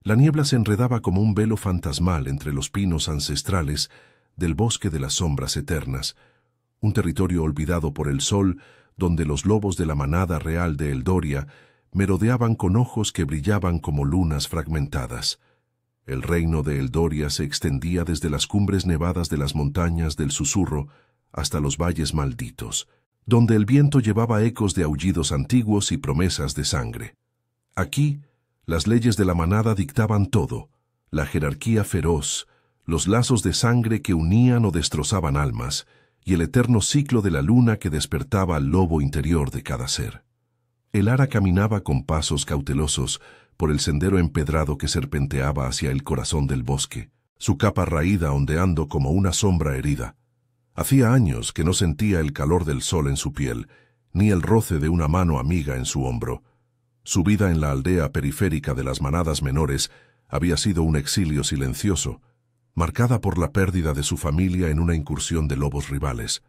La niebla se enredaba como un velo fantasmal entre los pinos ancestrales del bosque de las sombras eternas, un territorio olvidado por el sol donde los lobos de la manada real de Eldoria merodeaban con ojos que brillaban como lunas fragmentadas. El reino de Eldoria se extendía desde las cumbres nevadas de las montañas del Susurro hasta los valles malditos, donde el viento llevaba ecos de aullidos antiguos y promesas de sangre. Aquí, las leyes de la manada dictaban todo, la jerarquía feroz, los lazos de sangre que unían o destrozaban almas, y el eterno ciclo de la luna que despertaba al lobo interior de cada ser. El ara caminaba con pasos cautelosos por el sendero empedrado que serpenteaba hacia el corazón del bosque, su capa raída ondeando como una sombra herida. Hacía años que no sentía el calor del sol en su piel, ni el roce de una mano amiga en su hombro. Su vida en la aldea periférica de las manadas menores había sido un exilio silencioso, marcada por la pérdida de su familia en una incursión de lobos rivales.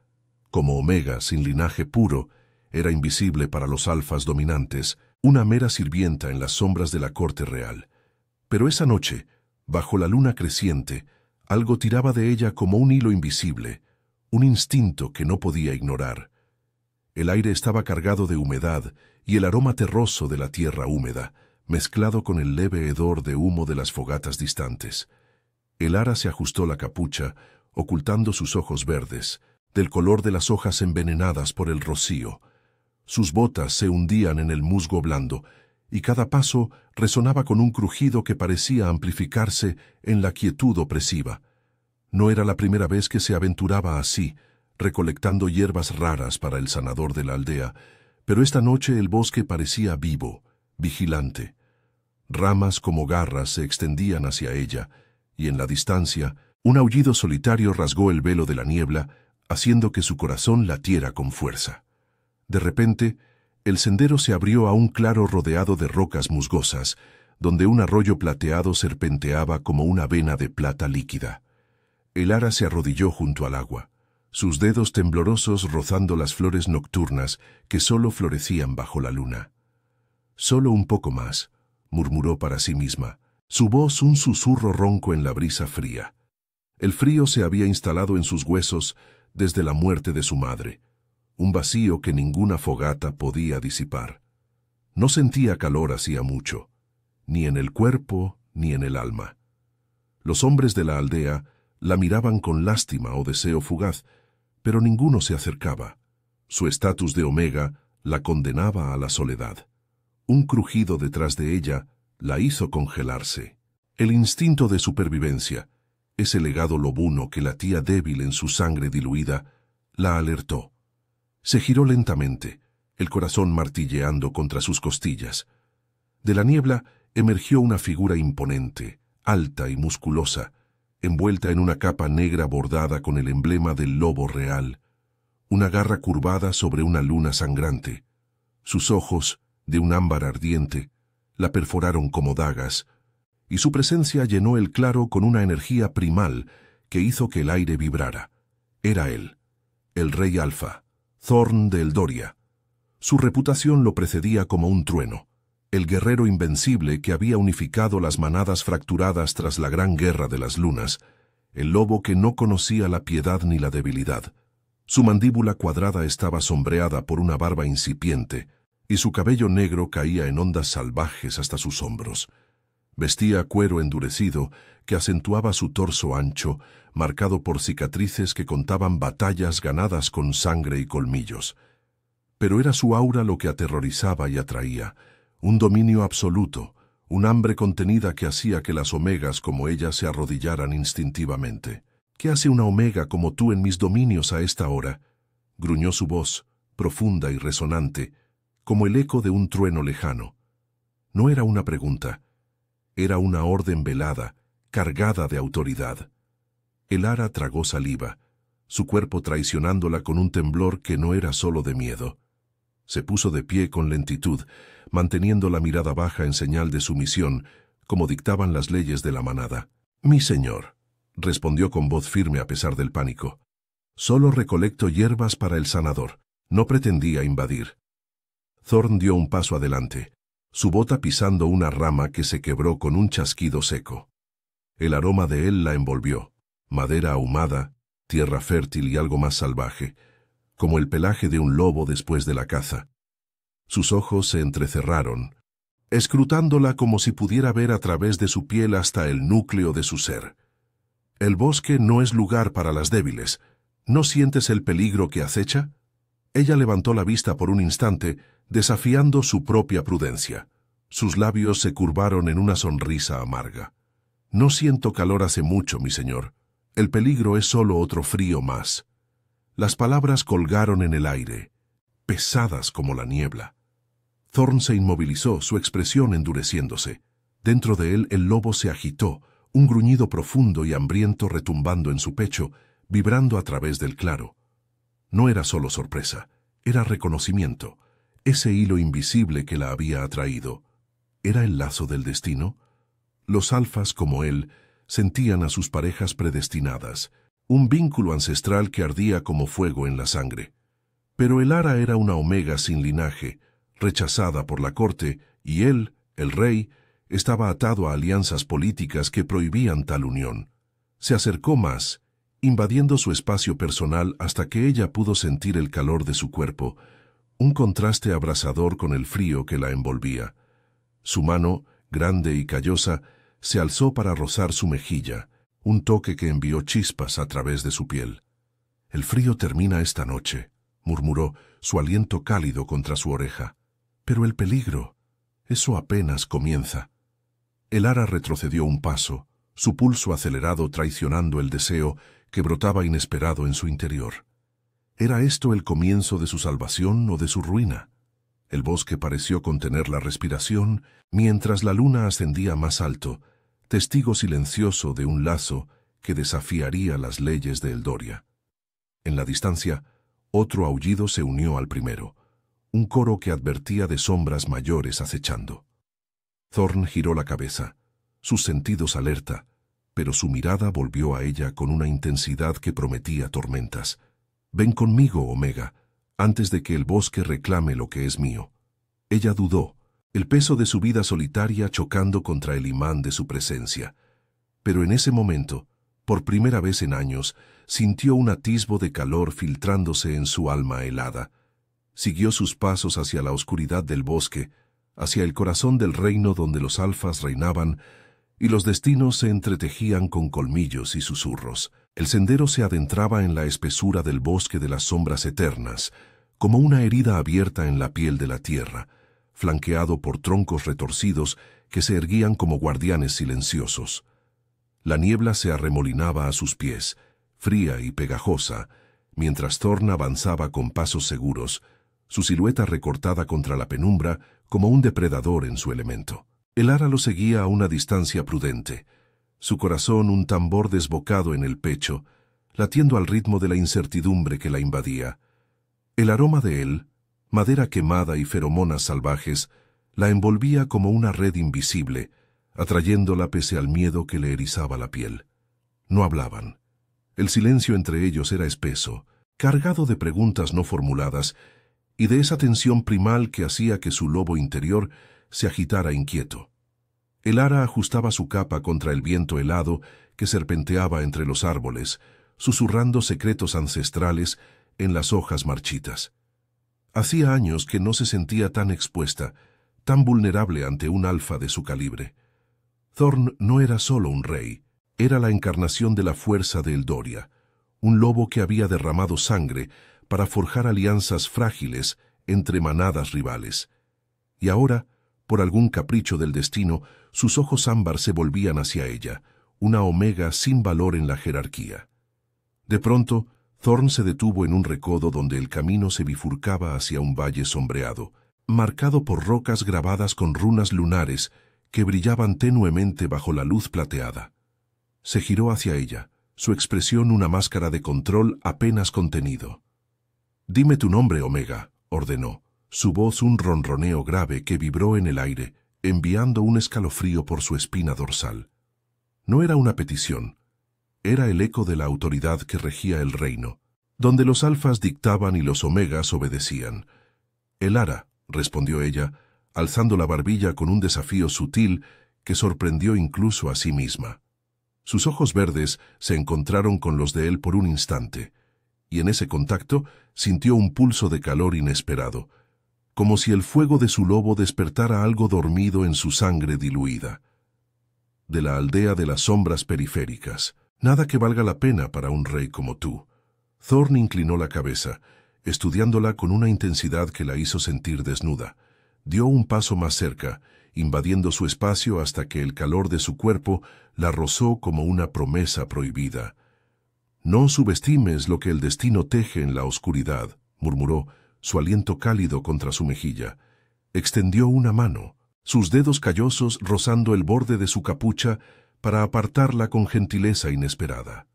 Como Omega, sin linaje puro, era invisible para los alfas dominantes, una mera sirvienta en las sombras de la corte real. Pero esa noche, bajo la luna creciente, algo tiraba de ella como un hilo invisible, un instinto que no podía ignorar. El aire estaba cargado de humedad y el aroma terroso de la tierra húmeda, mezclado con el leve hedor de humo de las fogatas distantes. El ara se ajustó la capucha, ocultando sus ojos verdes, del color de las hojas envenenadas por el rocío. Sus botas se hundían en el musgo blando, y cada paso resonaba con un crujido que parecía amplificarse en la quietud opresiva. No era la primera vez que se aventuraba así, recolectando hierbas raras para el sanador de la aldea, pero esta noche el bosque parecía vivo, vigilante. Ramas como garras se extendían hacia ella, y en la distancia, un aullido solitario rasgó el velo de la niebla, haciendo que su corazón latiera con fuerza. De repente, el sendero se abrió a un claro rodeado de rocas musgosas, donde un arroyo plateado serpenteaba como una vena de plata líquida. El ara se arrodilló junto al agua, sus dedos temblorosos rozando las flores nocturnas que solo florecían bajo la luna. «Solo un poco más», murmuró para sí misma, su voz un susurro ronco en la brisa fría. El frío se había instalado en sus huesos desde la muerte de su madre, un vacío que ninguna fogata podía disipar. No sentía calor hacía mucho, ni en el cuerpo ni en el alma. Los hombres de la aldea la miraban con lástima o deseo fugaz, pero ninguno se acercaba. Su estatus de Omega la condenaba a la soledad. Un crujido detrás de ella la hizo congelarse. El instinto de supervivencia, ese legado lobuno que latía débil en su sangre diluida, la alertó. Se giró lentamente, el corazón martilleando contra sus costillas. De la niebla emergió una figura imponente, alta y musculosa, envuelta en una capa negra bordada con el emblema del lobo real, una garra curvada sobre una luna sangrante. Sus ojos, de un ámbar ardiente, la perforaron como dagas, y su presencia llenó el claro con una energía primal que hizo que el aire vibrara. Era él, el rey Alfa, Thorn de Eldoria. Su reputación lo precedía como un trueno, el guerrero invencible que había unificado las manadas fracturadas tras la gran guerra de las lunas, el lobo que no conocía la piedad ni la debilidad. Su mandíbula cuadrada estaba sombreada por una barba incipiente, y su cabello negro caía en ondas salvajes hasta sus hombros. Vestía cuero endurecido que acentuaba su torso ancho, marcado por cicatrices que contaban batallas ganadas con sangre y colmillos. Pero era su aura lo que aterrorizaba y atraía, un dominio absoluto, un hambre contenida que hacía que las omegas como ella se arrodillaran instintivamente. «¿Qué hace una omega como tú en mis dominios a esta hora?», gruñó su voz, profunda y resonante, como el eco de un trueno lejano. No era una pregunta, era una orden velada, cargada de autoridad. El ara tragó saliva, su cuerpo traicionándola con un temblor que no era solo de miedo. Se puso de pie con lentitud, manteniendo la mirada baja en señal de sumisión, como dictaban las leyes de la manada. «Mi señor», respondió con voz firme a pesar del pánico, «solo recolecto hierbas para el sanador. No pretendía invadir». Thorn dio un paso adelante, su bota pisando una rama que se quebró con un chasquido seco. El aroma de él la envolvió, madera ahumada, tierra fértil y algo más salvaje, como el pelaje de un lobo después de la caza. Sus ojos se entrecerraron, escrutándola como si pudiera ver a través de su piel hasta el núcleo de su ser. El bosque no es lugar para las débiles. ¿No sientes el peligro que acecha? Ella levantó la vista por un instante, desafiando su propia prudencia. Sus labios se curvaron en una sonrisa amarga. No siento calor hace mucho, mi señor. El peligro es solo otro frío más. Las palabras colgaron en el aire, pesadas como la niebla. Thorn se inmovilizó, su expresión endureciéndose. Dentro de él el lobo se agitó, un gruñido profundo y hambriento retumbando en su pecho, vibrando a través del claro. No era solo sorpresa, era reconocimiento. Ese hilo invisible que la había atraído. ¿Era el lazo del destino? Los alfas, como él, sentían a sus parejas predestinadas, un vínculo ancestral que ardía como fuego en la sangre. Pero el ara era una omega sin linaje, rechazada por la corte, y él, el rey, estaba atado a alianzas políticas que prohibían tal unión. Se acercó más, invadiendo su espacio personal hasta que ella pudo sentir el calor de su cuerpo, un contraste abrasador con el frío que la envolvía. Su mano, grande y callosa, se alzó para rozar su mejilla, un toque que envió chispas a través de su piel. «El frío termina esta noche», murmuró, su aliento cálido contra su oreja. «Pero el peligro, eso apenas comienza». El ara retrocedió un paso, su pulso acelerado traicionando el deseo que brotaba inesperado en su interior. ¿Era esto el comienzo de su salvación o de su ruina? El bosque pareció contener la respiración mientras la luna ascendía más alto, testigo silencioso de un lazo que desafiaría las leyes de Eldoria. En la distancia, otro aullido se unió al primero, un coro que advertía de sombras mayores acechando. Thorn giró la cabeza, sus sentidos alerta, pero su mirada volvió a ella con una intensidad que prometía tormentas. «Ven conmigo, Omega, antes de que el bosque reclame lo que es mío». Ella dudó, el peso de su vida solitaria chocando contra el imán de su presencia. Pero en ese momento, por primera vez en años, sintió un atisbo de calor filtrándose en su alma helada. Siguió sus pasos hacia la oscuridad del bosque, hacia el corazón del reino donde los alfas reinaban y los destinos se entretejían con colmillos y susurros. El sendero se adentraba en la espesura del bosque de las sombras eternas, como una herida abierta en la piel de la tierra, flanqueado por troncos retorcidos que se erguían como guardianes silenciosos. La niebla se arremolinaba a sus pies, fría y pegajosa, mientras Thorn avanzaba con pasos seguros, su silueta recortada contra la penumbra como un depredador en su elemento. El ara lo seguía a una distancia prudente, su corazón un tambor desbocado en el pecho, latiendo al ritmo de la incertidumbre que la invadía. El aroma de él, madera quemada y feromonas salvajes, la envolvía como una red invisible, atrayéndola pese al miedo que le erizaba la piel. No hablaban. El silencio entre ellos era espeso, cargado de preguntas no formuladas, y de esa tensión primal que hacía que su lobo interior se agitara inquieto. El ara ajustaba su capa contra el viento helado que serpenteaba entre los árboles, susurrando secretos ancestrales en las hojas marchitas. Hacía años que no se sentía tan expuesta, tan vulnerable ante un alfa de su calibre. Thorn no era solo un rey, era la encarnación de la fuerza de Eldoria, un lobo que había derramado sangre para forjar alianzas frágiles entre manadas rivales. Y ahora, por algún capricho del destino, sus ojos ámbar se volvían hacia ella, una omega sin valor en la jerarquía. De pronto, Thorn se detuvo en un recodo donde el camino se bifurcaba hacia un valle sombreado, marcado por rocas grabadas con runas lunares que brillaban tenuemente bajo la luz plateada. Se giró hacia ella, su expresión una máscara de control apenas contenido. «Dime tu nombre, Omega», ordenó, su voz un ronroneo grave que vibró en el aire, enviando un escalofrío por su espina dorsal. No era una petición, era el eco de la autoridad que regía el reino, donde los alfas dictaban y los omegas obedecían. «El ara», respondió ella, alzando la barbilla con un desafío sutil que sorprendió incluso a sí misma. Sus ojos verdes se encontraron con los de él por un instante, y en ese contacto sintió un pulso de calor inesperado, como si el fuego de su lobo despertara algo dormido en su sangre diluida. De la aldea de las sombras periféricas, nada que valga la pena para un rey como tú. Thorn inclinó la cabeza, estudiándola con una intensidad que la hizo sentir desnuda. Dio un paso más cerca, invadiendo su espacio hasta que el calor de su cuerpo la rozó como una promesa prohibida. «No subestimes lo que el destino teje en la oscuridad», murmuró, su aliento cálido contra su mejilla. Extendió una mano, sus dedos callosos rozando el borde de su capucha para apartarla con gentileza inesperada.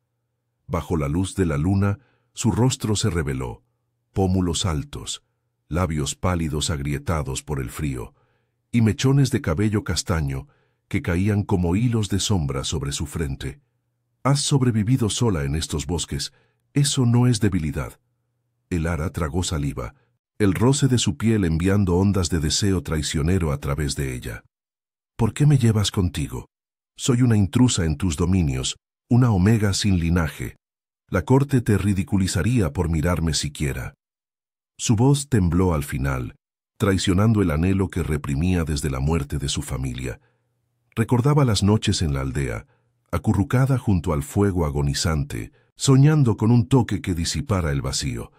Bajo la luz de la luna, su rostro se reveló, pómulos altos, labios pálidos agrietados por el frío, y mechones de cabello castaño que caían como hilos de sombra sobre su frente. «Has sobrevivido sola en estos bosques. Eso no es debilidad». Elara tragó saliva, el roce de su piel enviando ondas de deseo traicionero a través de ella. «¿Por qué me llevas contigo? Soy una intrusa en tus dominios, una omega sin linaje. La corte te ridiculizaría por mirarme siquiera». Su voz tembló al final, traicionando el anhelo que reprimía desde la muerte de su familia. Recordaba las noches en la aldea, acurrucada junto al fuego agonizante, soñando con un toque que disipara el vacío.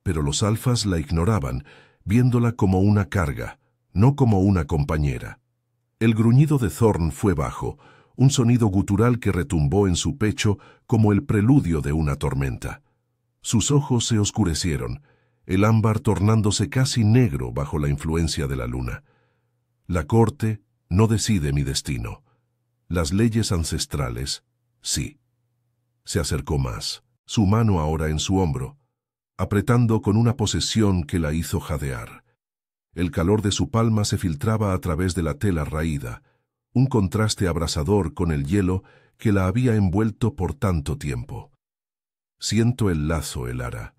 Pero los alfas la ignoraban, viéndola como una carga, no como una compañera. El gruñido de Thorn fue bajo, un sonido gutural que retumbó en su pecho como el preludio de una tormenta. Sus ojos se oscurecieron, el ámbar tornándose casi negro bajo la influencia de la luna. La corte no decide mi destino. Las leyes ancestrales, sí. Se acercó más, su mano ahora en su hombro, apretando con una posesión que la hizo jadear. El calor de su palma se filtraba a través de la tela raída, un contraste abrasador con el hielo que la había envuelto por tanto tiempo. «Siento el lazo, Elara.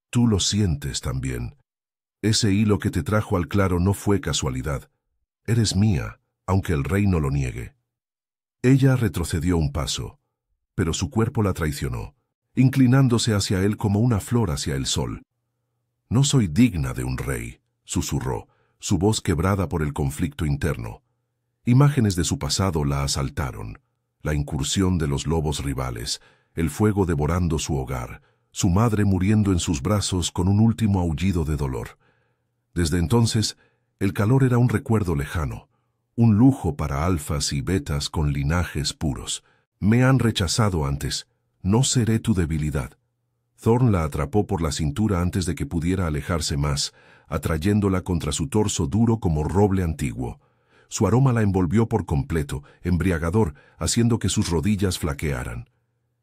Tú lo sientes también. Ese hilo que te trajo al claro no fue casualidad. Eres mía, aunque el rey no lo niegue». Ella retrocedió un paso, pero su cuerpo la traicionó, inclinándose hacia él como una flor hacia el sol. «No soy digna de un rey», susurró, su voz quebrada por el conflicto interno. Imágenes de su pasado la asaltaron, la incursión de los lobos rivales, el fuego devorando su hogar, su madre muriendo en sus brazos con un último aullido de dolor. Desde entonces, el calor era un recuerdo lejano, un lujo para alfas y betas con linajes puros. «Me han rechazado antes. No seré tu debilidad». Thorn la atrapó por la cintura antes de que pudiera alejarse más, atrayéndola contra su torso duro como roble antiguo. Su aroma la envolvió por completo, embriagador, haciendo que sus rodillas flaquearan.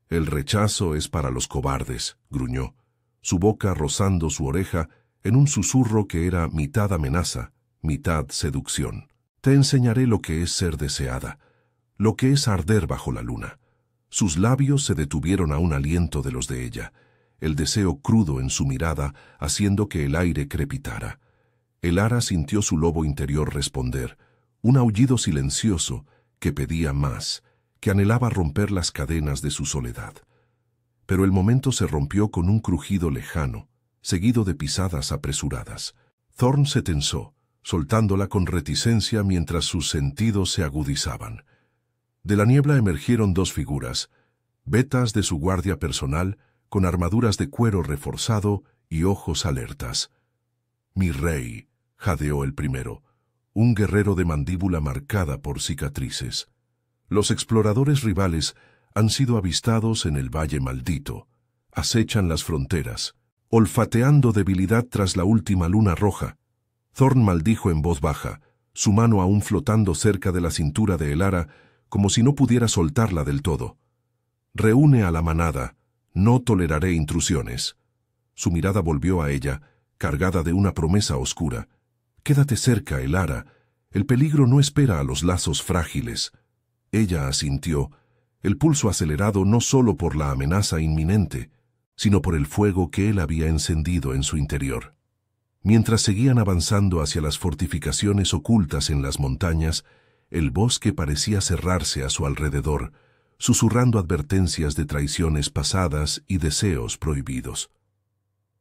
«El rechazo es para los cobardes», gruñó, su boca rozando su oreja en un susurro que era mitad amenaza, mitad seducción. «Te enseñaré lo que es ser deseada, lo que es arder bajo la luna». Sus labios se detuvieron a un aliento de los de ella, el deseo crudo en su mirada haciendo que el aire crepitara. Elara sintió su lobo interior responder, un aullido silencioso que pedía más, que anhelaba romper las cadenas de su soledad. Pero el momento se rompió con un crujido lejano, seguido de pisadas apresuradas. Thorn se tensó, soltándola con reticencia mientras sus sentidos se agudizaban. De la niebla emergieron dos figuras, betas de su guardia personal, con armaduras de cuero reforzado y ojos alertas. «Mi rey», jadeó el primero, un guerrero de mandíbula marcada por cicatrices. «Los exploradores rivales han sido avistados en el Valle Maldito. Acechan las fronteras, olfateando debilidad tras la última luna roja». Thorn maldijo en voz baja, su mano aún flotando cerca de la cintura de Elara, como si no pudiera soltarla del todo. «Reúne a la manada, no toleraré intrusiones». Su mirada volvió a ella, cargada de una promesa oscura. «Quédate cerca, Elara. El peligro no espera a los lazos frágiles». Ella asintió, el pulso acelerado no solo por la amenaza inminente, sino por el fuego que él había encendido en su interior. Mientras seguían avanzando hacia las fortificaciones ocultas en las montañas, el bosque parecía cerrarse a su alrededor, susurrando advertencias de traiciones pasadas y deseos prohibidos.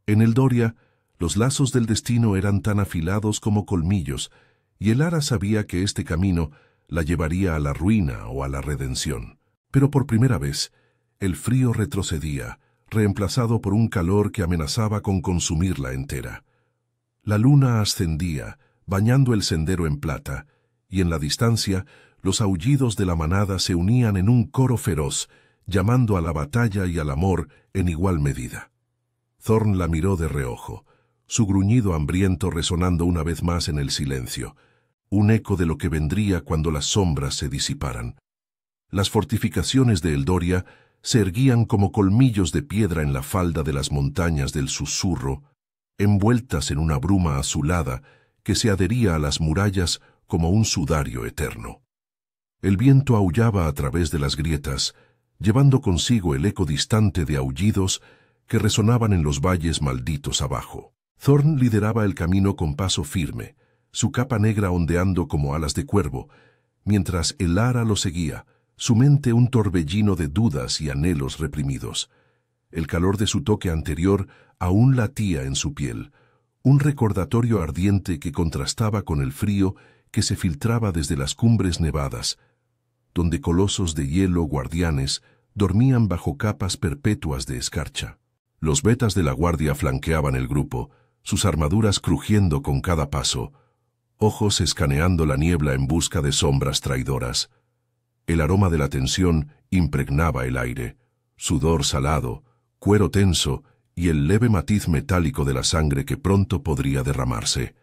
En Eldoria, los lazos del destino eran tan afilados como colmillos, y Elara sabía que este camino la llevaría a la ruina o a la redención. Pero por primera vez, el frío retrocedía, reemplazado por un calor que amenazaba con consumirla entera. La luna ascendía, bañando el sendero en plata, y en la distancia, los aullidos de la manada se unían en un coro feroz, llamando a la batalla y al amor en igual medida. Thorn la miró de reojo, su gruñido hambriento resonando una vez más en el silencio, un eco de lo que vendría cuando las sombras se disiparan. Las fortificaciones de Eldoria se erguían como colmillos de piedra en la falda de las montañas del susurro, envueltas en una bruma azulada que se adhería a las murallas como un sudario eterno. El viento aullaba a través de las grietas, llevando consigo el eco distante de aullidos que resonaban en los valles malditos abajo. Thorn lideraba el camino con paso firme, su capa negra ondeando como alas de cuervo, mientras Elara lo seguía, su mente un torbellino de dudas y anhelos reprimidos. El calor de su toque anterior aún latía en su piel, un recordatorio ardiente que contrastaba con el frío que se filtraba desde las cumbres nevadas, donde colosos de hielo guardianes dormían bajo capas perpetuas de escarcha. Los betas de la guardia flanqueaban el grupo, sus armaduras crujiendo con cada paso, ojos escaneando la niebla en busca de sombras traidoras. El aroma de la tensión impregnaba el aire, sudor salado, cuero tenso y el leve matiz metálico de la sangre que pronto podría derramarse.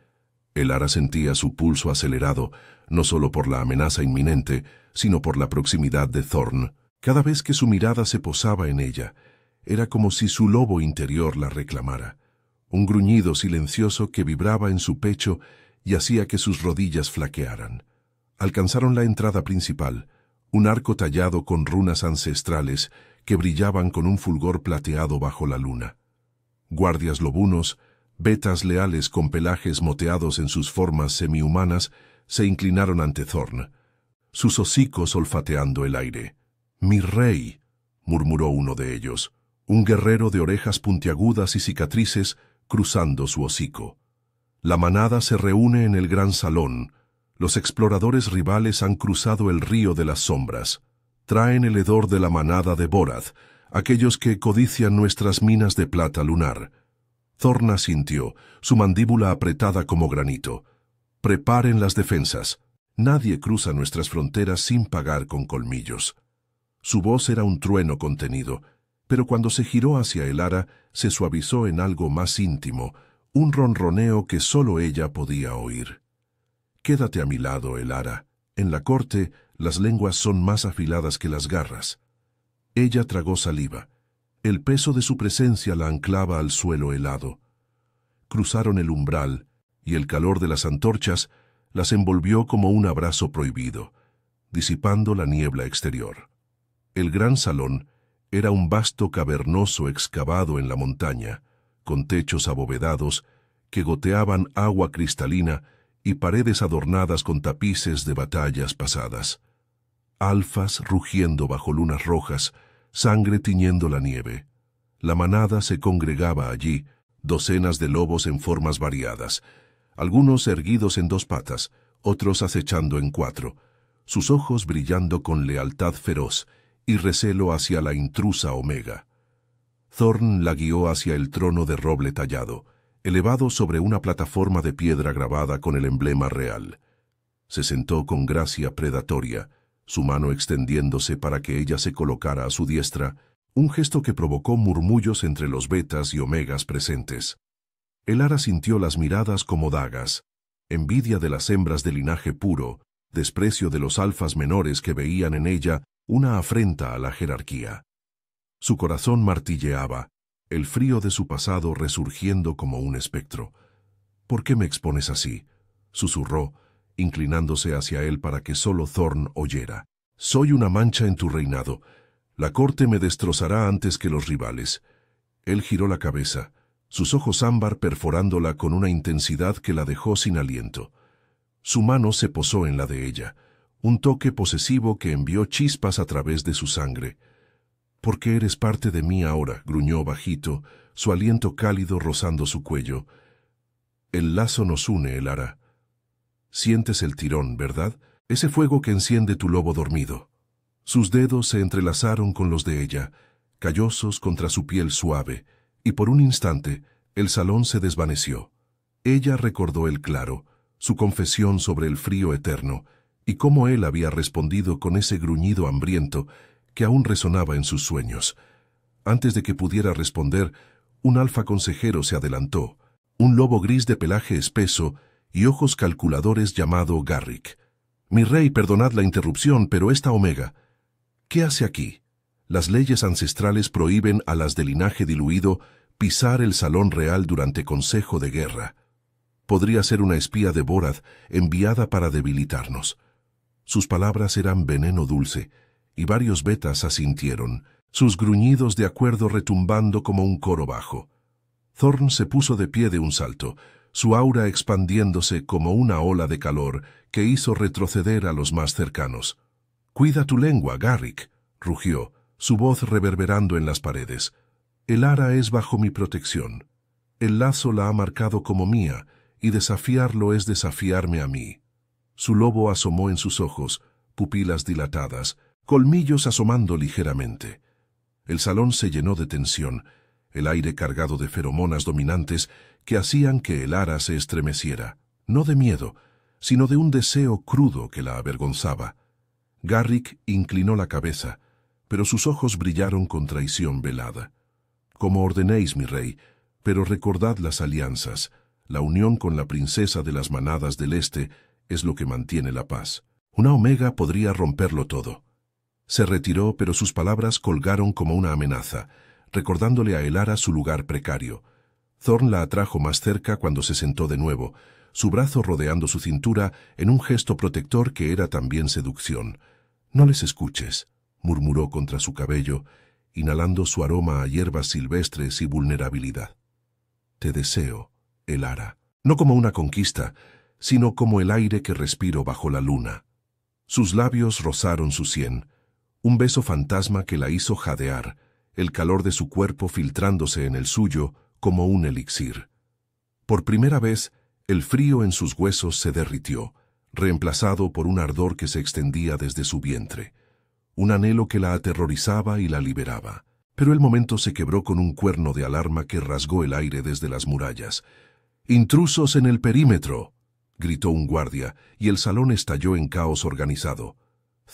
Elara sentía su pulso acelerado, no solo por la amenaza inminente, sino por la proximidad de Thorn. Cada vez que su mirada se posaba en ella, era como si su lobo interior la reclamara, un gruñido silencioso que vibraba en su pecho y hacía que sus rodillas flaquearan. Alcanzaron la entrada principal, un arco tallado con runas ancestrales que brillaban con un fulgor plateado bajo la luna. Guardias lobunos, betas leales con pelajes moteados en sus formas semihumanas, se inclinaron ante Thorn, sus hocicos olfateando el aire. «Mi rey», murmuró uno de ellos, un guerrero de orejas puntiagudas y cicatrices cruzando su hocico. La manada se reúne en el gran salón. Los exploradores rivales han cruzado el río de las sombras. Traen el hedor de la manada de Borath, aquellos que codician nuestras minas de plata lunar. Thorn asintió, su mandíbula apretada como granito. Preparen las defensas. Nadie cruza nuestras fronteras sin pagar con colmillos. Su voz era un trueno contenido, pero cuando se giró hacia Elara se suavizó en algo más íntimo, un ronroneo que solo ella podía oír. «Quédate a mi lado, Elara. En la corte las lenguas son más afiladas que las garras». Ella tragó saliva. El peso de su presencia la anclaba al suelo helado. Cruzaron el umbral, y el calor de las antorchas las envolvió como un abrazo prohibido, disipando la niebla exterior. El gran salón era un vasto cavernoso excavado en la montaña, con techos abovedados que goteaban agua cristalina y paredes adornadas con tapices de batallas pasadas. Alfas rugiendo bajo lunas rojas, sangre tiñendo la nieve. La manada se congregaba allí, docenas de lobos en formas variadas, algunos erguidos en 2 patas, otros acechando en 4, sus ojos brillando con lealtad feroz y recelo hacia la intrusa Omega. Thorn la guió hacia el trono de roble tallado, elevado sobre una plataforma de piedra grabada con el emblema real. Se sentó con gracia predatoria, su mano extendiéndose para que ella se colocara a su diestra, un gesto que provocó murmullos entre los betas y omegas presentes. Elara sintió las miradas como dagas, envidia de las hembras de linaje puro, desprecio de los alfas menores que veían en ella una afrenta a la jerarquía. Su corazón martilleaba, el frío de su pasado resurgiendo como un espectro. «¿Por qué me expones así?», susurró, inclinándose hacia él para que solo Thorn oyera. «Soy una mancha en tu reinado. La corte me destrozará antes que los rivales». Él giró la cabeza, sus ojos ámbar perforándola con una intensidad que la dejó sin aliento. Su mano se posó en la de ella, un toque posesivo que envió chispas a través de su sangre. «Porque eres parte de mí ahora», gruñó bajito, su aliento cálido rozando su cuello. «El lazo nos une, Elara. Sientes el tirón, ¿verdad? Ese fuego que enciende tu lobo dormido». Sus dedos se entrelazaron con los de ella, callosos contra su piel suave, y por un instante el salón se desvaneció. Ella recordó el claro, su confesión sobre el frío eterno, y cómo él había respondido con ese gruñido hambriento que aún resonaba en sus sueños. Antes de que pudiera responder, un alfa consejero se adelantó, un lobo gris de pelaje espeso y ojos calculadores llamado Garrick. «Mi rey, perdonad la interrupción, pero esta Omega, ¿qué hace aquí? Las leyes ancestrales prohíben a las de linaje diluido pisar el salón real durante consejo de guerra. Podría ser una espía de Borath enviada para debilitarnos». Sus palabras eran veneno dulce, y varios betas asintieron, sus gruñidos de acuerdo retumbando como un coro bajo. Thorn se puso de pie de un salto, su aura expandiéndose como una ola de calor que hizo retroceder a los más cercanos. «Cuida tu lengua, Garrick», rugió, su voz reverberando en las paredes. «Elara es bajo mi protección. El lazo la ha marcado como mía, y desafiarlo es desafiarme a mí». Su lobo asomó en sus ojos, pupilas dilatadas, colmillos asomando ligeramente. El salón se llenó de tensión, el aire cargado de feromonas dominantes que hacían que Elara se estremeciera, no de miedo, sino de un deseo crudo que la avergonzaba. Garrick inclinó la cabeza, pero sus ojos brillaron con traición velada. «Como ordenéis, mi rey, pero recordad las alianzas. La unión con la princesa de las manadas del este es lo que mantiene la paz. Una Omega podría romperlo todo». Se retiró, pero sus palabras colgaron como una amenaza, recordándole a Elara su lugar precario. Thorn la atrajo más cerca cuando se sentó de nuevo, su brazo rodeando su cintura en un gesto protector que era también seducción. «No les escuches», murmuró contra su cabello, inhalando su aroma a hierbas silvestres y vulnerabilidad. «Te deseo, Elara, no como una conquista, sino como el aire que respiro bajo la luna». Sus labios rozaron su sien, un beso fantasma que la hizo jadear, el calor de su cuerpo filtrándose en el suyo como un elixir. Por primera vez, el frío en sus huesos se derritió, reemplazado por un ardor que se extendía desde su vientre, un anhelo que la aterrorizaba y la liberaba. Pero el momento se quebró con un cuerno de alarma que rasgó el aire desde las murallas. «¡Intrusos en el perímetro!», gritó un guardia, y el salón estalló en caos organizado.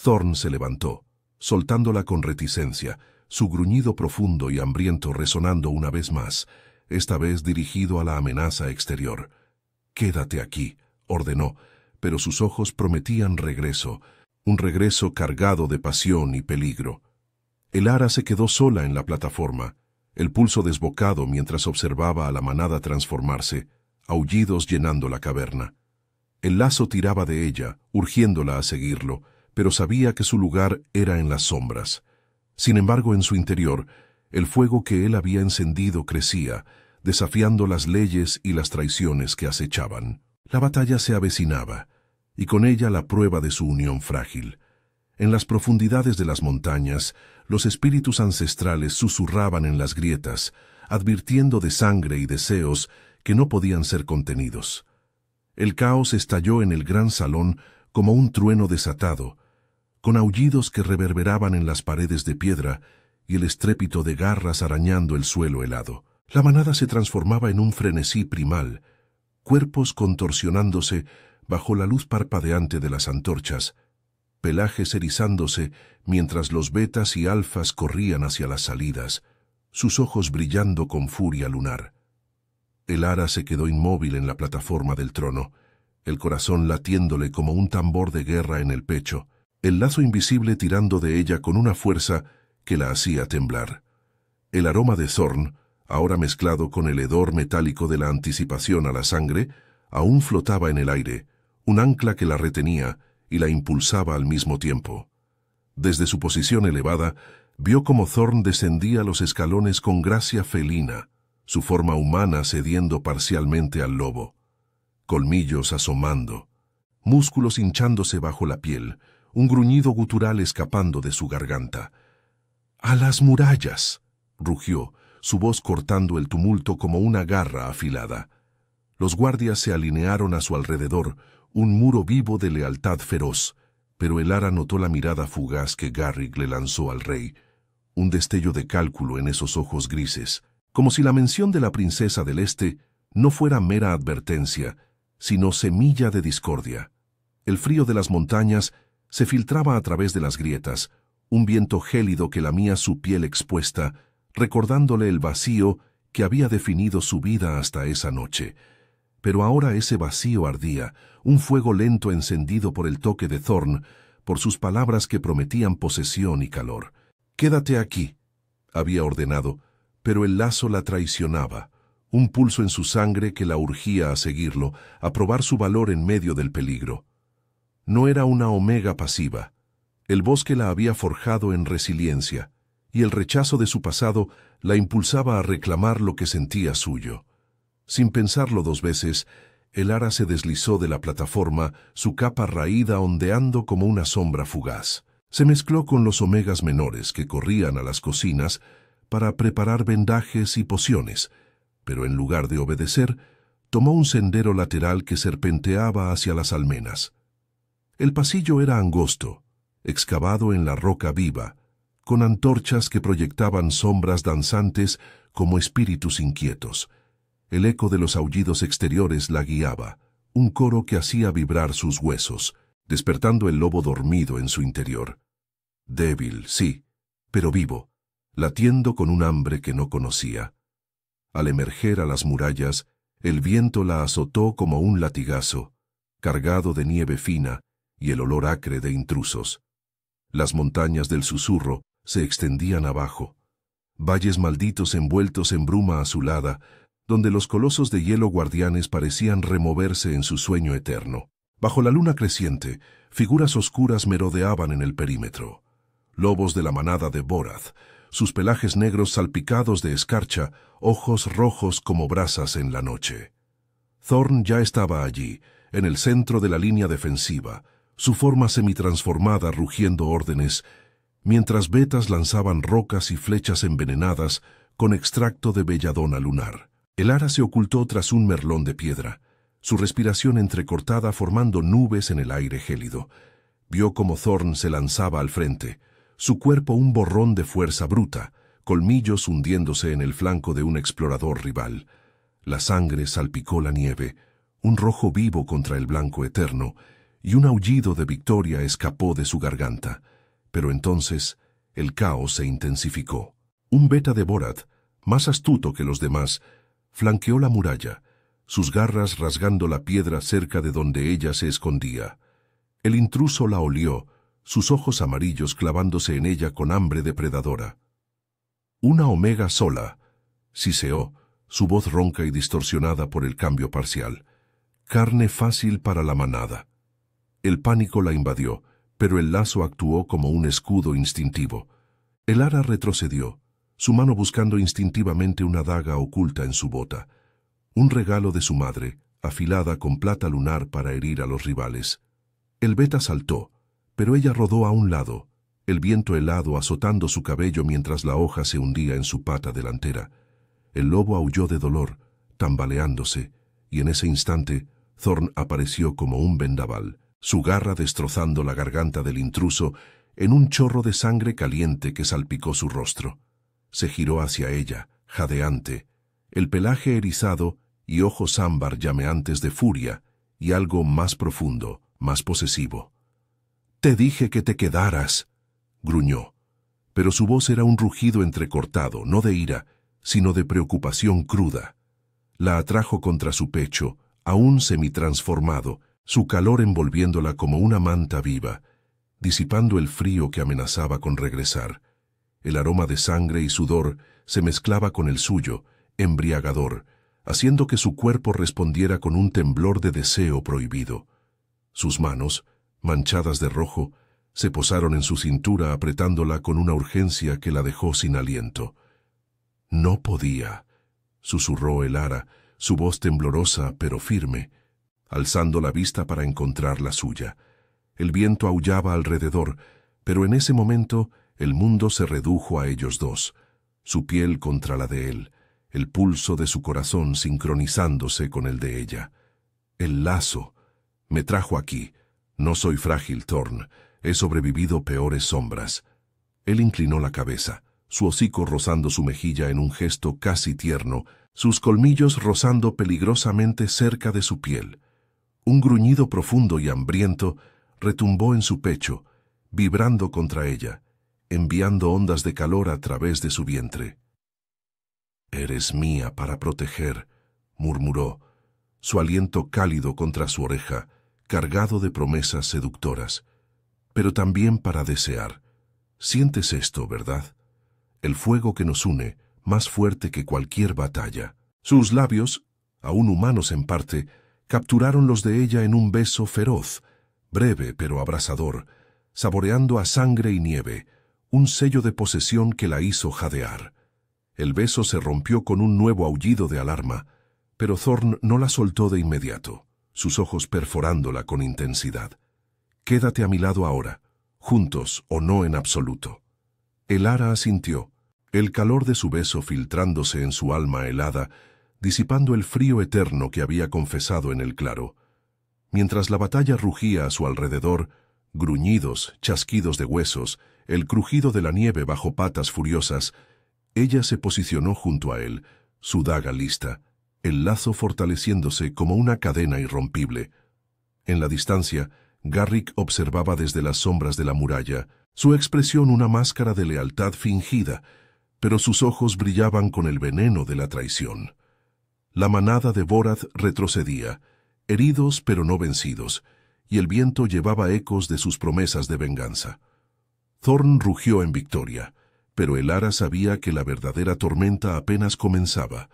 Thorn se levantó, soltándola con reticencia, su gruñido profundo y hambriento resonando una vez más, esta vez dirigido a la amenaza exterior. «Quédate aquí», ordenó, pero sus ojos prometían regreso, un regreso cargado de pasión y peligro. Elara se quedó sola en la plataforma, el pulso desbocado mientras observaba a la manada transformarse, aullidos llenando la caverna. El lazo tiraba de ella, urgiéndola a seguirlo, pero sabía que su lugar era en las sombras. Sin embargo, en su interior, el fuego que él había encendido crecía, desafiando las leyes y las traiciones que acechaban. La batalla se avecinaba, y con ella la prueba de su unión frágil. En las profundidades de las montañas, los espíritus ancestrales susurraban en las grietas, advirtiendo de sangre y deseos que no podían ser contenidos. El caos estalló en el gran salón como un trueno desatado, con aullidos que reverberaban en las paredes de piedra y el estrépito de garras arañando el suelo helado. La manada se transformaba en un frenesí primal, cuerpos contorsionándose bajo la luz parpadeante de las antorchas, pelajes erizándose mientras los betas y alfas corrían hacia las salidas, sus ojos brillando con furia lunar. Elara se quedó inmóvil en la plataforma del trono, el corazón latiéndole como un tambor de guerra en el pecho, el lazo invisible tirando de ella con una fuerza que la hacía temblar. El aroma de Thorn, ahora mezclado con el hedor metálico de la anticipación a la sangre, aún flotaba en el aire, un ancla que la retenía y la impulsaba al mismo tiempo. Desde su posición elevada, vio cómo Thorn descendía los escalones con gracia felina, su forma humana cediendo parcialmente al lobo. Colmillos asomando, músculos hinchándose bajo la piel, un gruñido gutural escapando de su garganta. «¡A las murallas!», rugió, su voz cortando el tumulto como una garra afilada. Los guardias se alinearon a su alrededor, un muro vivo de lealtad feroz, pero Elara notó la mirada fugaz que Garrick le lanzó al rey, un destello de cálculo en esos ojos grises, como si la mención de la princesa del Este no fuera mera advertencia, sino semilla de discordia. El frío de las montañas se filtraba a través de las grietas, un viento gélido que lamía su piel expuesta, recordándole el vacío que había definido su vida hasta esa noche. Pero ahora ese vacío ardía, un fuego lento encendido por el toque de Thorn, por sus palabras que prometían posesión y calor. «Quédate aquí», había ordenado, pero el lazo la traicionaba, un pulso en su sangre que la urgía a seguirlo, a probar su valor en medio del peligro. No era una omega pasiva. El bosque la había forjado en resiliencia, y el rechazo de su pasado la impulsaba a reclamar lo que sentía suyo. Sin pensarlo dos veces, Elara se deslizó de la plataforma, su capa raída ondeando como una sombra fugaz. Se mezcló con los omegas menores que corrían a las cocinas para preparar vendajes y pociones, pero en lugar de obedecer, tomó un sendero lateral que serpenteaba hacia las almenas. El pasillo era angosto, excavado en la roca viva, con antorchas que proyectaban sombras danzantes como espíritus inquietos. El eco de los aullidos exteriores la guiaba, un coro que hacía vibrar sus huesos, despertando el lobo dormido en su interior. Débil, sí, pero vivo, latiendo con un hambre que no conocía. Al emerger a las murallas, el viento la azotó como un latigazo, cargado de nieve fina y el olor acre de intrusos. Las montañas del susurro se extendían abajo, valles malditos envueltos en bruma azulada, donde los colosos de hielo guardianes parecían removerse en su sueño eterno. Bajo la luna creciente, figuras oscuras merodeaban en el perímetro. Lobos de la manada de Borath, sus pelajes negros salpicados de escarcha, ojos rojos como brasas en la noche. Thorn ya estaba allí, en el centro de la línea defensiva, su forma semitransformada rugiendo órdenes, mientras vetas lanzaban rocas y flechas envenenadas con extracto de belladona lunar. Elara se ocultó tras un merlón de piedra, su respiración entrecortada formando nubes en el aire gélido. Vio cómo Thorn se lanzaba al frente, su cuerpo un borrón de fuerza bruta, colmillos hundiéndose en el flanco de un explorador rival. La sangre salpicó la nieve, un rojo vivo contra el blanco eterno, y un aullido de victoria escapó de su garganta. Pero entonces el caos se intensificó. Un beta de Borath, más astuto que los demás, flanqueó la muralla, sus garras rasgando la piedra cerca de donde ella se escondía. El intruso la olió, sus ojos amarillos clavándose en ella con hambre depredadora. Una omega sola, siseó, su voz ronca y distorsionada por el cambio parcial. Carne fácil para la manada. El pánico la invadió, pero el lazo actuó como un escudo instintivo. Elara retrocedió, su mano buscando instintivamente una daga oculta en su bota, un regalo de su madre, afilada con plata lunar para herir a los rivales. El beta saltó, pero ella rodó a un lado, el viento helado azotando su cabello mientras la hoja se hundía en su pata delantera. El lobo aulló de dolor, tambaleándose, y en ese instante Thorn apareció como un vendaval, su garra destrozando la garganta del intruso en un chorro de sangre caliente que salpicó su rostro. Se giró hacia ella, jadeante, el pelaje erizado y ojos ámbar llameantes de furia y algo más profundo, más posesivo. «Te dije que te quedaras», gruñó, pero su voz era un rugido entrecortado, no de ira, sino de preocupación cruda. La atrajo contra su pecho, aún semitransformado, su calor envolviéndola como una manta viva, disipando el frío que amenazaba con regresar. El aroma de sangre y sudor se mezclaba con el suyo, embriagador, haciendo que su cuerpo respondiera con un temblor de deseo prohibido. Sus manos, manchadas de rojo, se posaron en su cintura apretándola con una urgencia que la dejó sin aliento. No podía. susurró Elara, su voz temblorosa pero firme, alzando la vista para encontrar la suya. El viento aullaba alrededor, pero en ese momento el mundo se redujo a ellos dos, su piel contra la de él, el pulso de su corazón sincronizándose con el de ella. El lazo me trajo aquí. No soy frágil, Thorn. He sobrevivido peores sombras. Él inclinó la cabeza, su hocico rozando su mejilla en un gesto casi tierno, sus colmillos rozando peligrosamente cerca de su piel. Un gruñido profundo y hambriento retumbó en su pecho, vibrando contra ella, enviando ondas de calor a través de su vientre. «Eres mía para proteger», murmuró, su aliento cálido contra su oreja, cargado de promesas seductoras, pero también para desear. Sientes esto, ¿verdad? El fuego que nos une, más fuerte que cualquier batalla. Sus labios, aún humanos en parte, capturaron los de ella en un beso feroz, breve pero abrasador, saboreando a sangre y nieve, un sello de posesión que la hizo jadear. El beso se rompió con un nuevo aullido de alarma, pero Thorn no la soltó de inmediato, sus ojos perforándola con intensidad. «Quédate a mi lado ahora, juntos o no en absoluto». Elara asintió, el calor de su beso filtrándose en su alma helada, disipando el frío eterno que había confesado en el claro. Mientras la batalla rugía a su alrededor, gruñidos, chasquidos de huesos, el crujido de la nieve bajo patas furiosas, ella se posicionó junto a él, su daga lista, el lazo fortaleciéndose como una cadena irrompible. En la distancia, Garrick observaba desde las sombras de la muralla, su expresión una máscara de lealtad fingida, pero sus ojos brillaban con el veneno de la traición. La manada de Vorath retrocedía, heridos pero no vencidos, y el viento llevaba ecos de sus promesas de venganza. Thorn rugió en victoria, pero Elara sabía que la verdadera tormenta apenas comenzaba,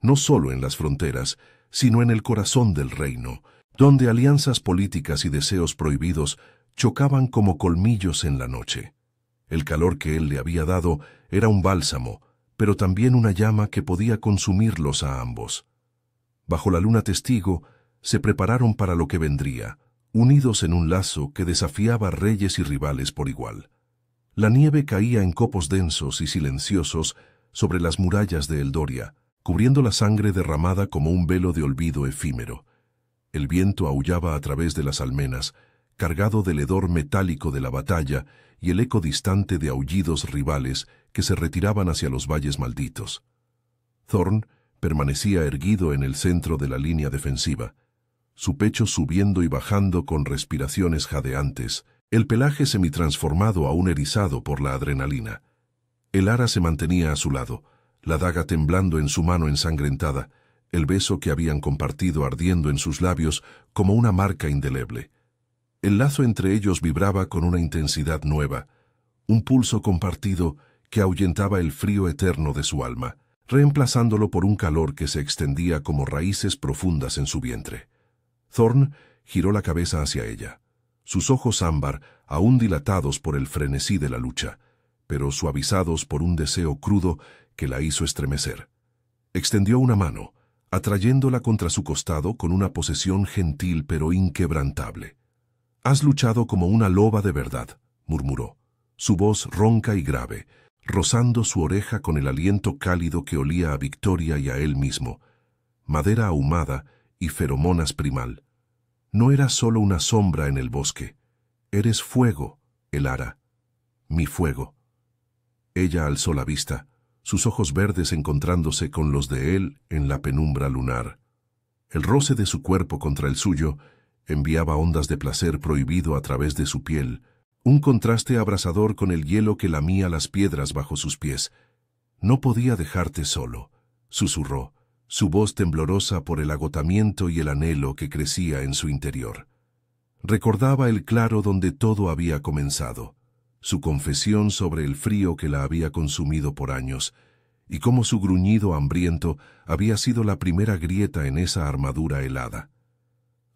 no solo en las fronteras, sino en el corazón del reino, donde alianzas políticas y deseos prohibidos chocaban como colmillos en la noche. El calor que él le había dado era un bálsamo, pero también una llama que podía consumirlos a ambos. Bajo la luna testigo, se prepararon para lo que vendría, unidos en un lazo que desafiaba reyes y rivales por igual. La nieve caía en copos densos y silenciosos sobre las murallas de Eldoria, cubriendo la sangre derramada como un velo de olvido efímero. El viento aullaba a través de las almenas, cargado del hedor metálico de la batalla y el eco distante de aullidos rivales que se retiraban hacia los valles malditos. Thorn permanecía erguido en el centro de la línea defensiva, su pecho subiendo y bajando con respiraciones jadeantes, el pelaje semitransformado aún erizado por la adrenalina. Elara se mantenía a su lado, la daga temblando en su mano ensangrentada, el beso que habían compartido ardiendo en sus labios como una marca indeleble. El lazo entre ellos vibraba con una intensidad nueva, un pulso compartido que ahuyentaba el frío eterno de su alma, reemplazándolo por un calor que se extendía como raíces profundas en su vientre. Thorn giró la cabeza hacia ella, sus ojos ámbar aún dilatados por el frenesí de la lucha, pero suavizados por un deseo crudo que la hizo estremecer. Extendió una mano, atrayéndola contra su costado con una posesión gentil pero inquebrantable. «Has luchado como una loba de verdad», murmuró, su voz ronca y grave, rozando su oreja con el aliento cálido que olía a victoria y a él mismo, madera ahumada y feromonas primal. No eras solo una sombra en el bosque, eres fuego, Elara, mi fuego. Ella alzó la vista, sus ojos verdes encontrándose con los de él en la penumbra lunar. El roce de su cuerpo contra el suyo enviaba ondas de placer prohibido a través de su piel, un contraste abrasador con el hielo que lamía las piedras bajo sus pies. «No podía dejarte solo», susurró, su voz temblorosa por el agotamiento y el anhelo que crecía en su interior. Recordaba el claro donde todo había comenzado, su confesión sobre el frío que la había consumido por años, y cómo su gruñido hambriento había sido la primera grieta en esa armadura helada.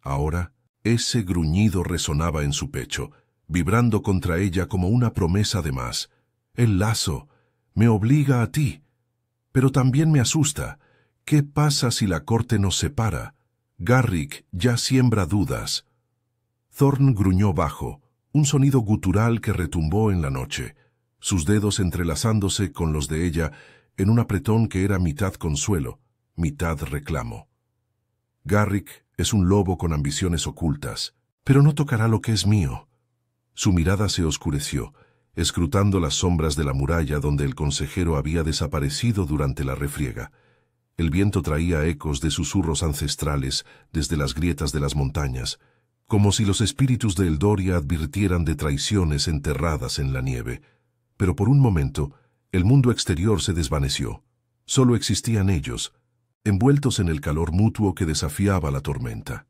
Ahora, ese gruñido resonaba en su pecho, vibrando contra ella como una promesa de más. «El lazo me obliga a ti, pero también me asusta. ¿Qué pasa si la corte nos separa? Garrick ya siembra dudas. Thorn gruñó bajo, un sonido gutural que retumbó en la noche, sus dedos entrelazándose con los de ella en un apretón que era mitad consuelo, mitad reclamo. Garrick es un lobo con ambiciones ocultas, pero no tocará lo que es mío. Su mirada se oscureció, escrutando las sombras de la muralla donde el consejero había desaparecido durante la refriega. El viento traía ecos de susurros ancestrales desde las grietas de las montañas, como si los espíritus de Eldoria advirtieran de traiciones enterradas en la nieve. Pero por un momento, el mundo exterior se desvaneció. Solo existían ellos, envueltos en el calor mutuo que desafiaba la tormenta.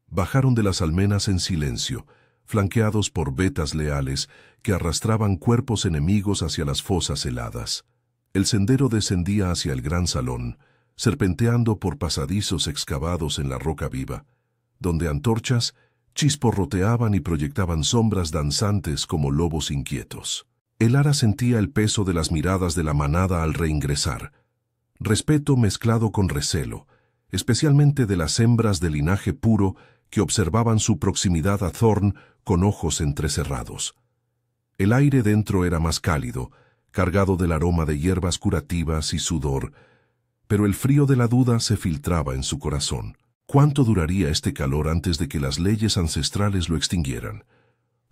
Bajaron de las almenas en silencio, flanqueados por vetas leales que arrastraban cuerpos enemigos hacia las fosas heladas. El sendero descendía hacia el gran salón, serpenteando por pasadizos excavados en la roca viva, donde antorchas chisporroteaban y proyectaban sombras danzantes como lobos inquietos. Elara sentía el peso de las miradas de la manada al reingresar, respeto mezclado con recelo, especialmente de las hembras de linaje puro que observaban su proximidad a Thorn con ojos entrecerrados. El aire dentro era más cálido, cargado del aroma de hierbas curativas y sudor, pero el frío de la duda se filtraba en su corazón. ¿Cuánto duraría este calor antes de que las leyes ancestrales lo extinguieran?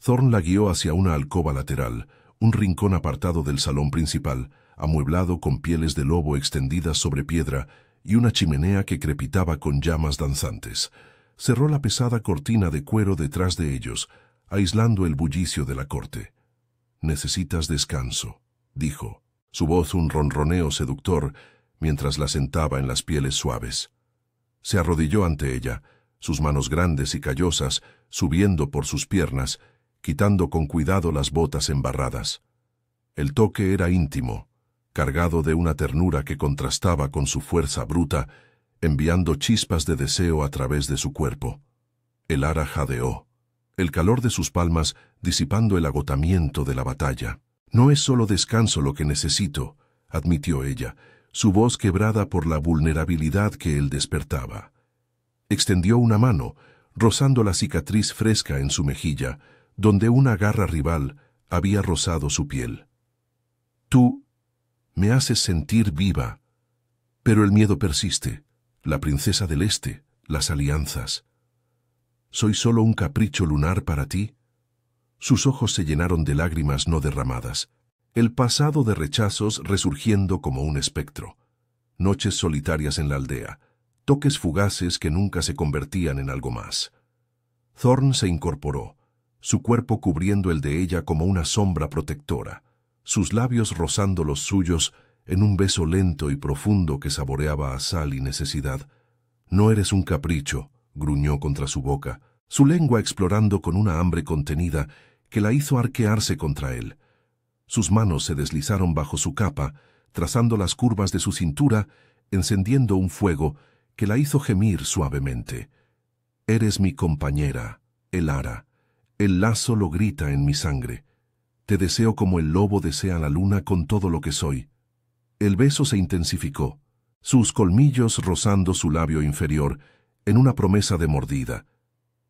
Thorn la guió hacia una alcoba lateral, un rincón apartado del salón principal, amueblado con pieles de lobo extendidas sobre piedra y una chimenea que crepitaba con llamas danzantes. Cerró la pesada cortina de cuero detrás de ellos, aislando el bullicio de la corte. «Necesitas descanso», dijo, su voz un ronroneo seductor mientras la sentaba en las pieles suaves. Se arrodilló ante ella, sus manos grandes y callosas subiendo por sus piernas, quitando con cuidado las botas embarradas. El toque era íntimo, cargado de una ternura que contrastaba con su fuerza bruta, enviando chispas de deseo a través de su cuerpo. Elara jadeó, el calor de sus palmas disipando el agotamiento de la batalla. «No es solo descanso lo que necesito», admitió ella, su voz quebrada por la vulnerabilidad que él despertaba. Extendió una mano, rozando la cicatriz fresca en su mejilla, donde una garra rival había rozado su piel. «Tú me haces sentir viva, pero el miedo persiste, la princesa del Este, las alianzas. ¿Soy solo un capricho lunar para ti?» Sus ojos se llenaron de lágrimas no derramadas, el pasado de rechazos resurgiendo como un espectro. Noches solitarias en la aldea, toques fugaces que nunca se convertían en algo más. Thorn se incorporó, su cuerpo cubriendo el de ella como una sombra protectora, sus labios rozando los suyos en un beso lento y profundo que saboreaba a sal y necesidad. «No eres un capricho», gruñó contra su boca, su lengua explorando con una hambre contenida que la hizo arquearse contra él. Sus manos se deslizaron bajo su capa, trazando las curvas de su cintura, encendiendo un fuego que la hizo gemir suavemente. «Eres mi compañera, Elara. El lazo lo grita en mi sangre. Te deseo como el lobo desea la luna con todo lo que soy». El beso se intensificó, sus colmillos rozando su labio inferior, en una promesa de mordida,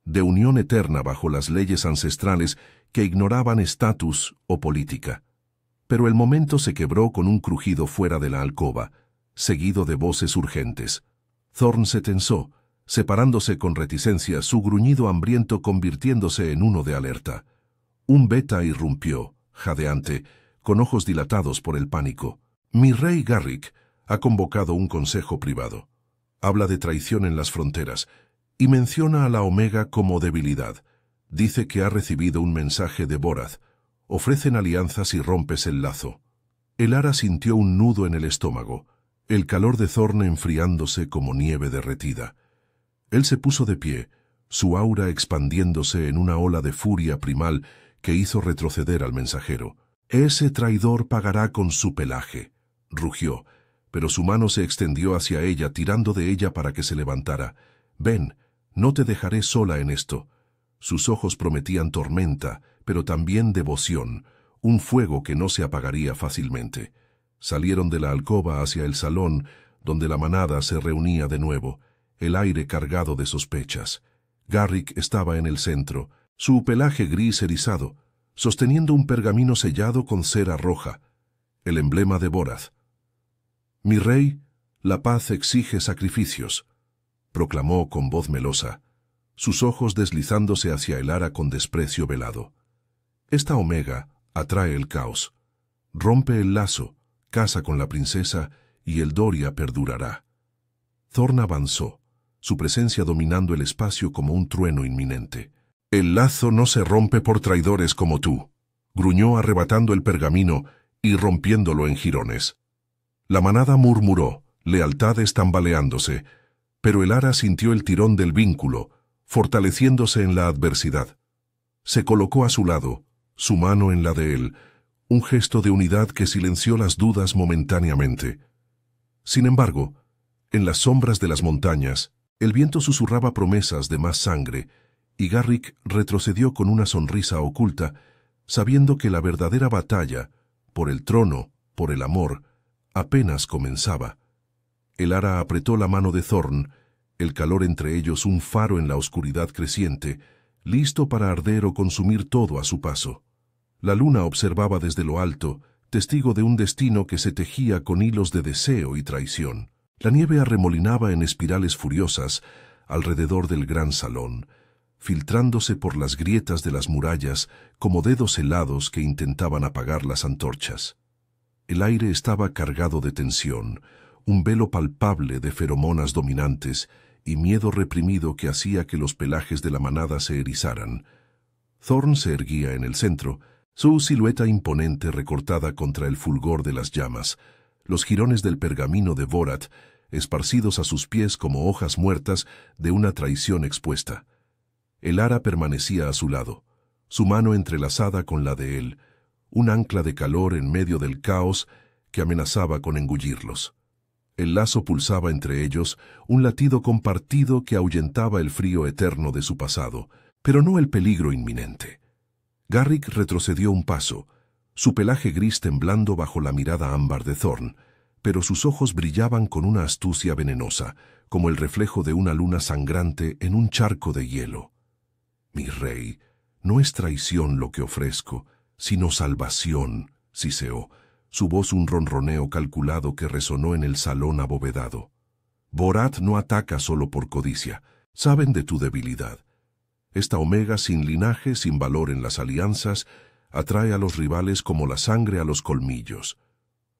de unión eterna bajo las leyes ancestrales que ignoraban estatus o política. Pero el momento se quebró con un crujido fuera de la alcoba, seguido de voces urgentes. Thorn se tensó, separándose con reticencia, su gruñido hambriento convirtiéndose en uno de alerta. Un beta irrumpió, jadeante, con ojos dilatados por el pánico. «Mi rey Garrick ha convocado un consejo privado. Habla de traición en las fronteras y menciona a la Omega como debilidad. Dice que ha recibido un mensaje de Borath. Ofrecen alianzas y rompes el lazo». Elara sintió un nudo en el estómago, el calor de Thorn enfriándose como nieve derretida. Él se puso de pie, su aura expandiéndose en una ola de furia primal que hizo retroceder al mensajero. «Ese traidor pagará con su pelaje», rugió, pero su mano se extendió hacia ella, tirando de ella para que se levantara. «Ven, no te dejaré sola en esto». Sus ojos prometían tormenta, pero también devoción, un fuego que no se apagaría fácilmente. Salieron de la alcoba hacia el salón, donde la manada se reunía de nuevo, el aire cargado de sospechas. Garrick estaba en el centro, su pelaje gris erizado, sosteniendo un pergamino sellado con cera roja, el emblema de Vorath. «Mi rey, la paz exige sacrificios», proclamó con voz melosa, sus ojos deslizándose hacia el ara con desprecio velado. «Esta Omega atrae el caos. Rompe el lazo, casa con la princesa y el Doria perdurará». Thorn avanzó, su presencia dominando el espacio como un trueno inminente. «El lazo no se rompe por traidores como tú», gruñó arrebatando el pergamino y rompiéndolo en jirones. La manada murmuró, lealtades tambaleándose, pero el ara sintió el tirón del vínculo, fortaleciéndose en la adversidad. Se colocó a su lado, su mano en la de él, un gesto de unidad que silenció las dudas momentáneamente. Sin embargo, en las sombras de las montañas, el viento susurraba promesas de más sangre, y Garrick retrocedió con una sonrisa oculta, sabiendo que la verdadera batalla, por el trono, por el amor, apenas comenzaba. El ara apretó la mano de Thorn, el calor entre ellos un faro en la oscuridad creciente, listo para arder o consumir todo a su paso. La luna observaba desde lo alto, testigo de un destino que se tejía con hilos de deseo y traición. La nieve arremolinaba en espirales furiosas alrededor del gran salón, filtrándose por las grietas de las murallas como dedos helados que intentaban apagar las antorchas. El aire estaba cargado de tensión, un velo palpable de feromonas dominantes y miedo reprimido que hacía que los pelajes de la manada se erizaran. Thorn se erguía en el centro, su silueta imponente recortada contra el fulgor de las llamas, los jirones del pergamino de Vorath esparcidos a sus pies como hojas muertas de una traición expuesta. El ara permanecía a su lado, su mano entrelazada con la de él, un ancla de calor en medio del caos que amenazaba con engullirlos. El lazo pulsaba entre ellos, un latido compartido que ahuyentaba el frío eterno de su pasado, pero no el peligro inminente. Garrick retrocedió un paso, su pelaje gris temblando bajo la mirada ámbar de Thorn, pero sus ojos brillaban con una astucia venenosa, como el reflejo de una luna sangrante en un charco de hielo. «Mi rey, no es traición lo que ofrezco, sino salvación», siseó, su voz un ronroneo calculado que resonó en el salón abovedado. «Vorath no ataca solo por codicia, saben de tu debilidad. Esta Omega sin linaje, sin valor en las alianzas, atrae a los rivales como la sangre a los colmillos.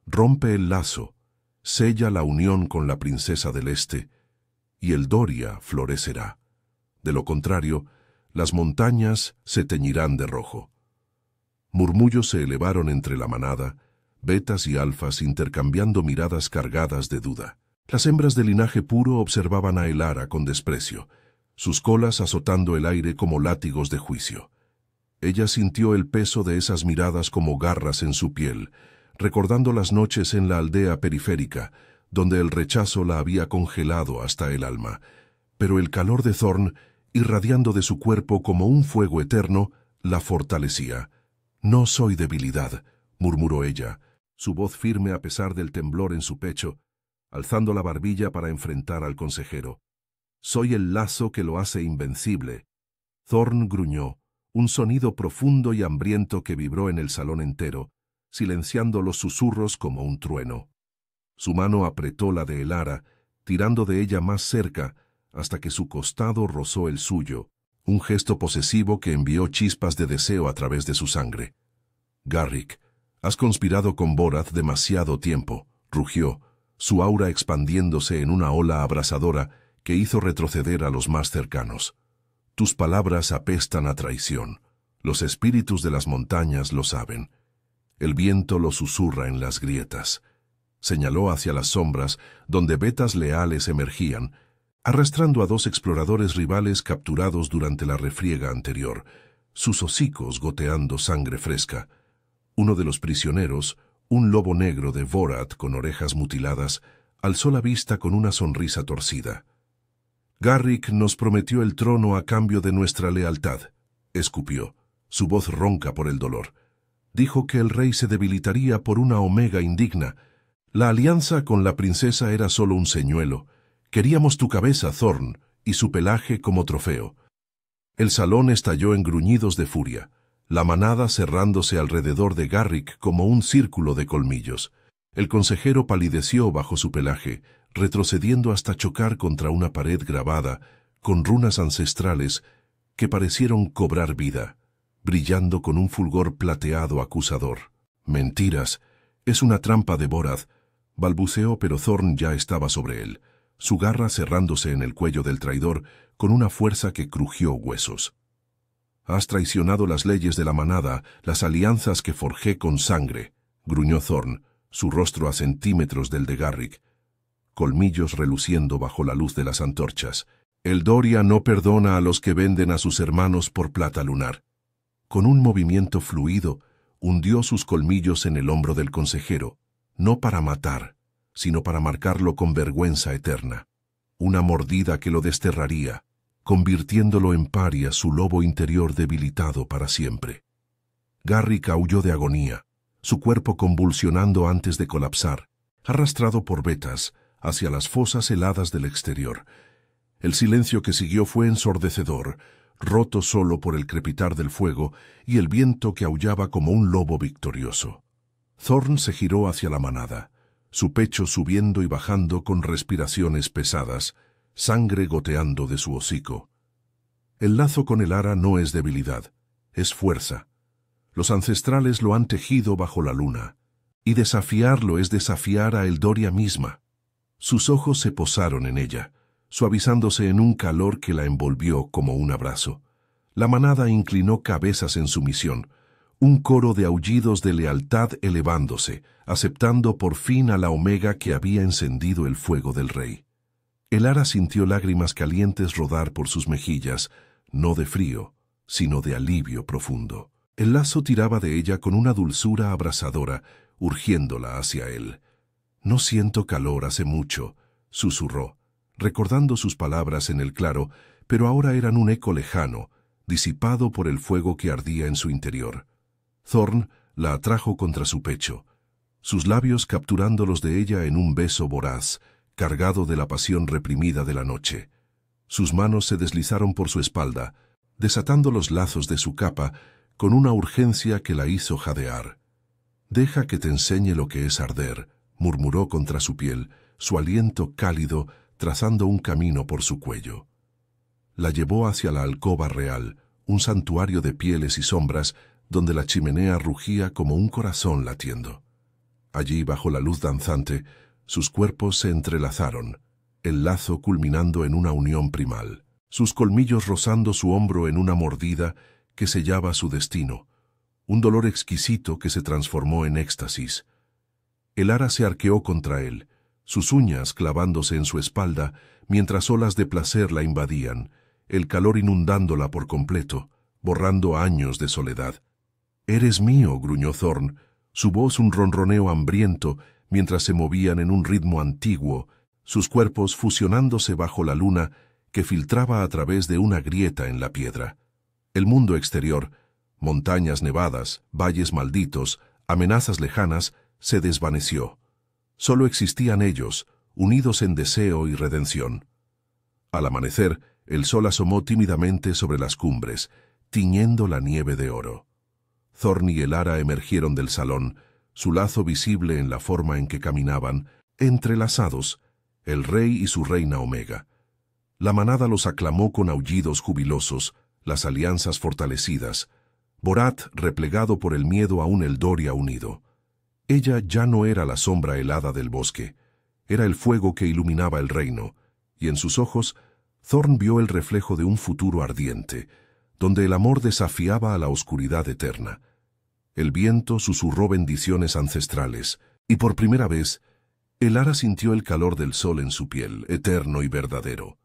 Rompe el lazo, sella la unión con la princesa del Este, y el Doria florecerá. De lo contrario, las montañas se teñirán de rojo». Murmullos se elevaron entre la manada, betas y alfas intercambiando miradas cargadas de duda. Las hembras de linaje puro observaban a el ara con desprecio, sus colas azotando el aire como látigos de juicio. Ella sintió el peso de esas miradas como garras en su piel, recordando las noches en la aldea periférica, donde el rechazo la había congelado hasta el alma, pero el calor de Thorn, irradiando de su cuerpo como un fuego eterno, la fortalecía. «No soy debilidad», murmuró ella, su voz firme a pesar del temblor en su pecho, alzando la barbilla para enfrentar al consejero. «Soy el lazo que lo hace invencible». Thorn gruñó, un sonido profundo y hambriento que vibró en el salón entero, silenciando los susurros como un trueno. Su mano apretó la de el ara, tirando de ella más cerca, hasta que su costado rozó el suyo, un gesto posesivo que envió chispas de deseo a través de su sangre. «Garrick, has conspirado con Vorath demasiado tiempo», rugió, su aura expandiéndose en una ola abrasadora que hizo retroceder a los más cercanos. «Tus palabras apestan a traición. Los espíritus de las montañas lo saben. El viento lo susurra en las grietas». Señaló hacia las sombras, donde vetas leales emergían, arrastrando a dos exploradores rivales capturados durante la refriega anterior, sus hocicos goteando sangre fresca. Uno de los prisioneros, un lobo negro de Vorath con orejas mutiladas, alzó la vista con una sonrisa torcida. «Garrick nos prometió el trono a cambio de nuestra lealtad», escupió, su voz ronca por el dolor. «Dijo que el rey se debilitaría por una Omega indigna, La alianza con la princesa era solo un señuelo. Queríamos tu cabeza, Thorn, y su pelaje como trofeo. El salón estalló en gruñidos de furia, la manada cerrándose alrededor de Garrick como un círculo de colmillos. El consejero palideció bajo su pelaje, retrocediendo hasta chocar contra una pared grabada, con runas ancestrales que parecieron cobrar vida, brillando con un fulgor plateado acusador. «Mentiras, es una trampa de Borath», balbuceó, pero Thorn ya estaba sobre él, su garra cerrándose en el cuello del traidor con una fuerza que crujió huesos. «Has traicionado las leyes de la manada, las alianzas que forjé con sangre», gruñó Thorn, su rostro a centímetros del de Garrick, colmillos reluciendo bajo la luz de las antorchas. «El Doria no perdona a los que venden a sus hermanos por plata lunar». Con un movimiento fluido, hundió sus colmillos en el hombro del consejero, no para matar, sino para marcarlo con vergüenza eterna. Una mordida que lo desterraría, convirtiéndolo en paria, su lobo interior debilitado para siempre. Garrick aulló de agonía, su cuerpo convulsionando antes de colapsar, arrastrado por vetas hacia las fosas heladas del exterior. El silencio que siguió fue ensordecedor, roto solo por el crepitar del fuego y el viento que aullaba como un lobo victorioso. Thorn se giró hacia la manada, su pecho subiendo y bajando con respiraciones pesadas, sangre goteando de su hocico. El lazo con el ara no es debilidad, es fuerza. Los ancestrales lo han tejido bajo la luna, y desafiarlo es desafiar a Eldoria misma. Sus ojos se posaron en ella, suavizándose en un calor que la envolvió como un abrazo. La manada inclinó cabezas en sumisión, un coro de aullidos de lealtad elevándose, aceptando por fin a la Omega que había encendido el fuego del rey. El ara sintió lágrimas calientes rodar por sus mejillas, no de frío, sino de alivio profundo. El lazo tiraba de ella con una dulzura abrasadora, urgiéndola hacia él. «No siento calor hace mucho», susurró, recordando sus palabras en el claro, pero ahora eran un eco lejano, disipado por el fuego que ardía en su interior. Thorn la atrajo contra su pecho, sus labios capturando los de ella en un beso voraz, cargado de la pasión reprimida de la noche. Sus manos se deslizaron por su espalda, desatando los lazos de su capa con una urgencia que la hizo jadear. «Deja que te enseñe lo que es arder», murmuró contra su piel, su aliento cálido trazando un camino por su cuello. La llevó hacia la alcoba real, un santuario de pieles y sombras donde la chimenea rugía como un corazón latiendo. Allí, bajo la luz danzante, sus cuerpos se entrelazaron, el lazo culminando en una unión primal, sus colmillos rozando su hombro en una mordida que sellaba su destino, un dolor exquisito que se transformó en éxtasis. El ara se arqueó contra él, sus uñas clavándose en su espalda mientras olas de placer la invadían, el calor inundándola por completo, borrando años de soledad. «Eres mío», gruñó Thorn, su voz un ronroneo hambriento mientras se movían en un ritmo antiguo, sus cuerpos fusionándose bajo la luna que filtraba a través de una grieta en la piedra. El mundo exterior, montañas nevadas, valles malditos, amenazas lejanas, se desvaneció. Solo existían ellos, unidos en deseo y redención. Al amanecer, el sol asomó tímidamente sobre las cumbres, tiñendo la nieve de oro. Thorn y el ara emergieron del salón, su lazo visible en la forma en que caminaban, entrelazados, el rey y su reina Omega. La manada los aclamó con aullidos jubilosos, las alianzas fortalecidas, Borath replegado por el miedo a un Eldoria unido. Ella ya no era la sombra helada del bosque, era el fuego que iluminaba el reino, y en sus ojos Thorn vio el reflejo de un futuro ardiente, donde el amor desafiaba a la oscuridad eterna. El viento susurró bendiciones ancestrales, y por primera vez, el ara sintió el calor del sol en su piel, eterno y verdadero.